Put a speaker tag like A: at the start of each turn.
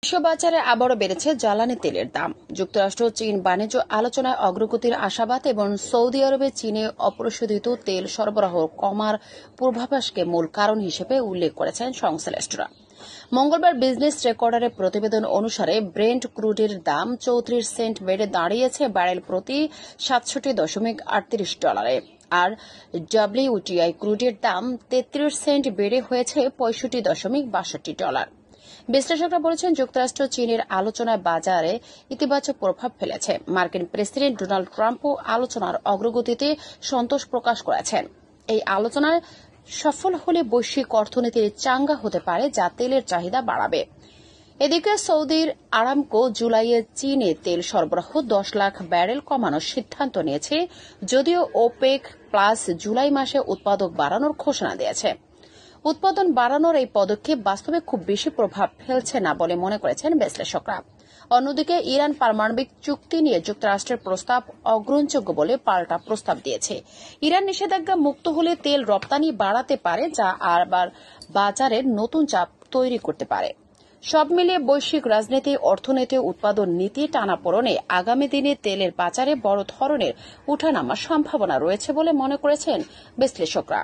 A: বিশ্ববাজারে আবারও বেড়েছে জ্বালানি তেলের দাম। যুক্তরাষ্ট্র চীন বাণিজ্য আলোচনায় অগ্রগতির আশাবাদ এবং সৌদি আরবে চীনে অপরিশোধিত তেল সরবরাহ কমার পূর্বাভাসকে মূল কারণ হিসেবে উল্লেখ করেছেন সংশ্লিষ্টরা। মঙ্গলবার বিজনেস রেকর্ডারের প্রতিবেদন অনুসারে ব্রেন্ট ক্রুডের দাম 34 সেন্ট বেড়ে দাঁড়িয়েছে ব্যারেল প্রতি $67.38, আর ডব্লিউটিআই ক্রুডের দাম 33 সেন্ট বেড়ে হয়েছে $65.62। বিশ্লেষকরা বলেছেন, যুক্তরাষ্ট্র চীনের আলোচনায় বাজারে ইতিবাচক প্রভাব ফেলেছে। মার্কিন প্রেসিডেন্ট ডোনাল্ড ট্রাম্পও আলোচনার অগ্রগতিতে সন্তোষ প্রকাশ করেছেন। এই আলোচনায় সফল হলে বৈশ্বিক অর্থনীতির চাঙ্গা হতে পারে, যা তেলের চাহিদা বাড়াবে। এদিকে সৌদির আরামকো জুলাইয়ে চীনে তেল সরবরাহ 10 লাখ ব্যারেল কমানোর সিদ্ধান্ত নিয়েছে, যদিও ওপেক প্লাস জুলাই মাসে উৎপাদন বাড়ানোর ঘোষণা দিয়েছে। উৎপাদন বাড়ানোর এই পদক্ষেপ বাস্তবে খুব বেশি প্রভাব ফেলছে না বলে মনে করেছেন বিশ্লেষকরা। অন্যদিকে ইরান পারমাণবিক চুক্তি নিয়ে যুক্তরাষ্ট্রের প্রস্তাব অগ্রহণযোগ্য বলে পাল্টা প্রস্তাব দিয়েছে। ইরান নিষেধাজ্ঞা মুক্ত হলে তেল রপ্তানি বাড়াতে পারে, যা আবার বাজারের নতুন চাপ তৈরি করতে পারে। সব মিলিয়ে বৈশ্বিক রাজনীতি, অর্থনীতি, উৎপাদন নীতি টানাপোড়েনে আগামী দিনে তেলের বাজারে বড় ধরনের ওঠানামার সম্ভাবনা রয়েছে বলে মনে করেছেন বিশ্লেষকরা।